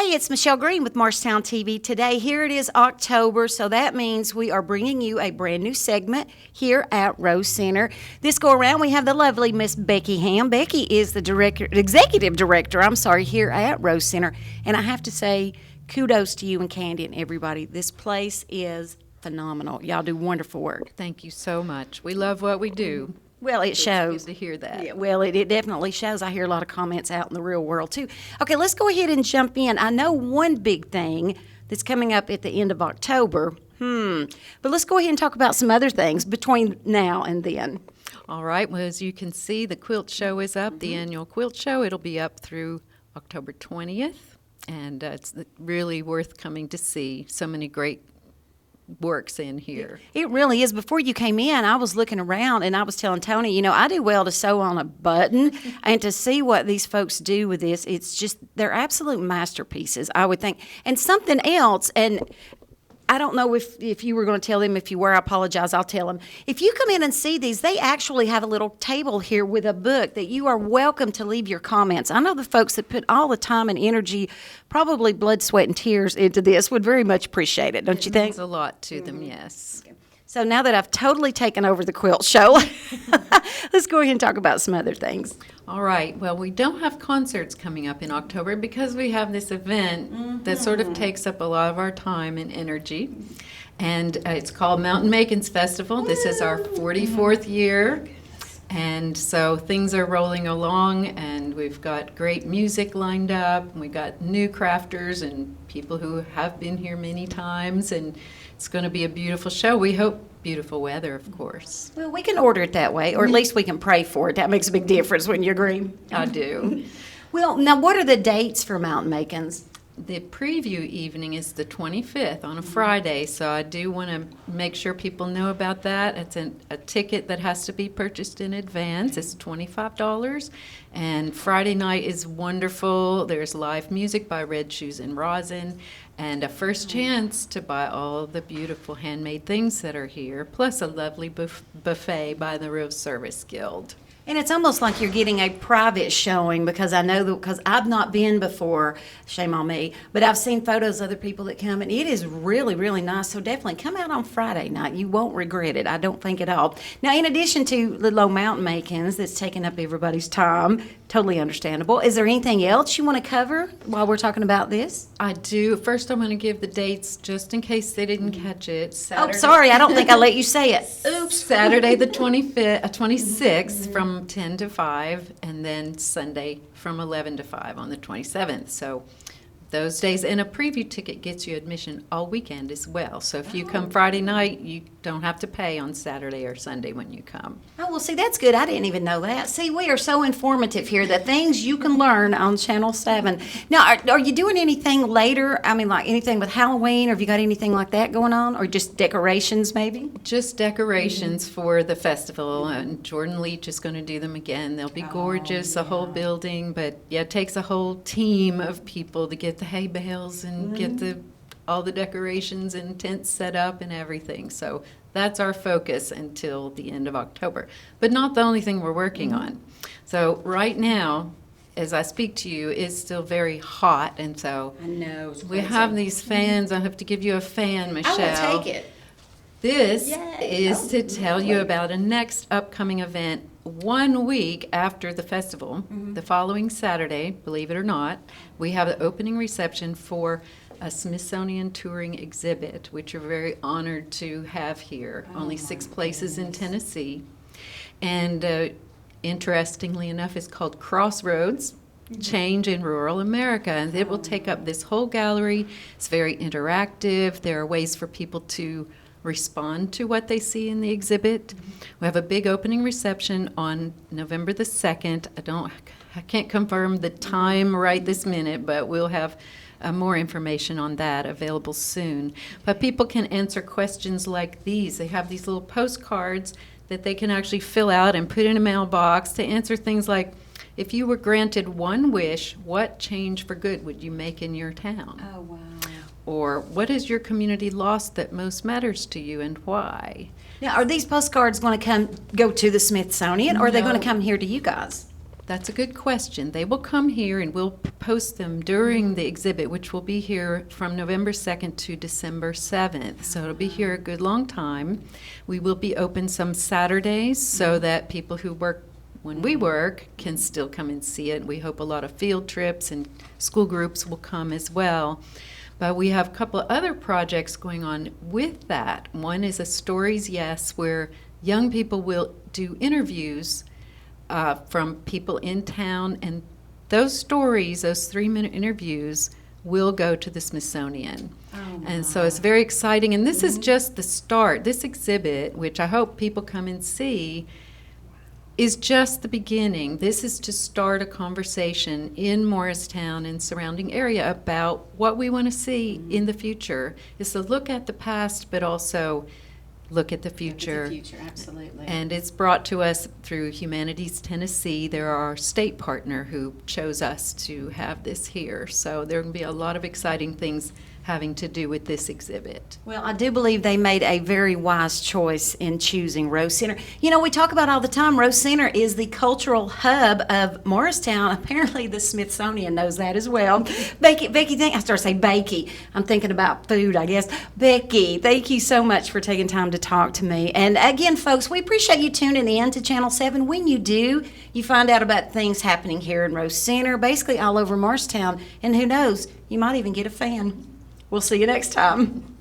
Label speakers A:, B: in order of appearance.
A: Hey, it's Michelle Green with Marshtown TV. Today, here it is October, so that means we are bringing you a brand new segment here at Rose Center. This go around, we have the lovely Miss Becky Ham. Becky is the executive director, here at Rose Center. And I have to say, kudos to you and Candy and everybody. This place is phenomenal. Y'all do wonderful work.
B: Thank you so much. We love what we do.
A: Well, it shows.
B: It's good to hear that.
A: Yeah, well, it definitely shows. I hear a lot of comments out in the real world, too. Okay, let's go ahead and jump in. I know one big thing that's coming up at the end of October. But let's go ahead and talk about some other things between now and then.
B: All right. Well, as you can see, the quilt show is up, the annual quilt show. It'll be up through October 20th, and it's really worth coming to see. So many great works in here.
A: It really is. Before you came in, I was looking around and I was telling Tony, you know, I do well to sew on a button and to see what these folks do with this, it's just, they're absolute masterpieces, I would think. And something else, and I don't know if you were going to tell them. If you were, I apologize, I'll tell them. If you come in and see these, they actually have a little table here with a book that you are welcome to leave your comments. I know the folks that put all the time and energy, probably blood, sweat, and tears into this would very much appreciate it, don't you think?
B: It means a lot to them, yes.
A: Okay. So now that I've totally taken over the quilt show, let's go ahead and talk about some other things.
B: All right. Well, we don't have concerts coming up in October because we have this event that sort of takes up a lot of our time and energy. And it's called Mountain Makins Festival. This is our 44th year. And so things are rolling along, and we've got great music lined up. And we've got new crafters and people who have been here many times. And it's going to be a beautiful show. We hope beautiful weather, of course.
A: Well, we can order it that way, or at least we can pray for it. That makes a big difference when you agree.
B: I do.
A: Well, now what are the dates for Mountain Makins?
B: The preview evening is the 25th on a Friday, so I do want to make sure people know about that. It's a ticket that has to be purchased in advance. It's $25, and Friday night is wonderful. There's live music by Red Shoes and Rosin, and a first chance to buy all the beautiful handmade things that are here, plus a lovely buffet by the Rose Service Guild.
A: And it's almost like you're getting a private showing, because I know because I've not been before, shame on me, but I've seen photos of other people that come, and it is really, really nice. So definitely come out on Friday night. You won't regret it, I don't think at all. Now, in addition to the Low Mountain Makins that's taking up everybody's time, totally understandable, is there anything else you want to cover while we're talking about this?
B: I do. First, I'm going to give the dates just in case they didn't catch it.
A: Saturday. Oh, sorry, I don't think I let you say it.
B: Oops. Saturday the 26th from 10 to 5, and then Sunday from 11 to 5 on the 27th. So those days, and a preview ticket gets you admission all weekend as well. So if you come Friday night, you don't have to pay on Saturday or Sunday when you come.
A: Oh, well, see, that's good. I didn't even know that. See, we are so informative here, the things you can learn on Channel 7. Now, are you doing anything later? I mean, like anything with Halloween, or have you got anything like that going on, or just decorations maybe?
B: Just decorations for the festival, and Jordan Leach is going to do them again. They'll be gorgeous, the whole building, but yeah, it takes a whole team of people to get the hay bales and get all the decorations and tents set up and everything. So that's our focus until the end of October. But not the only thing we're working on. So right now, as I speak to you, it's still very hot, and so
A: I know,
B: we have these fans. I have to give you a fan, Michelle.
A: I will take it.
B: This is to tell you about a next upcoming event 1 week after the festival. The following Saturday, believe it or not, we have an opening reception for a Smithsonian touring exhibit, which we're very honored to have here. Only 6 places in Tennessee. And interestingly enough, it's called Crossroads, Change in Rural America. And it will take up this whole gallery. It's very interactive. There are ways for people to respond to what they see in the exhibit. We have a big opening reception on November the 2nd. I can't confirm the time right this minute, but we'll have more information on that available soon. But people can answer questions like these. They have these little postcards that they can actually fill out and put in a mailbox to answer things like, if you were granted one wish, what change for good would you make in your town?
A: Oh, wow.
B: Or what is your community lost that most matters to you, and why?
A: Now, are these postcards going to go to the Smithsonian, or are they going to come here to you guys?
B: That's a good question. They will come here and we'll post them during the exhibit, which will be here from November 2nd to December 7th. So it'll be here a good long time. We will be open some Saturdays so that people who work when we work can still come and see it. We hope a lot of field trips and school groups will come as well. But we have a couple of other projects going on with that. One is a Stories Yes, where young people will do interviews from people in town, and those stories, those 3-minute interviews, will go to the Smithsonian. And so it's very exciting, and this is just the start. This exhibit, which I hope people come and see, is just the beginning. This is to start a conversation in Morristown and surrounding area about what we want to see in the future. Is to look at the past, but also look at the future.
A: Look at the future, absolutely.
B: And it's brought to us through Humanities Tennessee. They're our state partner who chose us to have this here. So there will be a lot of exciting things having to do with this exhibit.
A: Well, I do believe they made a very wise choice in choosing Rose Center. You know, we talk about all the time, Rose Center is the cultural hub of Morristown. Apparently the Smithsonian knows that as well. Becky, I started to say Becky. I'm thinking about food, I guess. Becky, thank you so much for taking time to talk to me. And again, folks, we appreciate you tuning in to Channel 7. When you do, you find out about things happening here in Rose Center, basically all over Morristown. And who knows, you might even get a fan. We'll see you next time.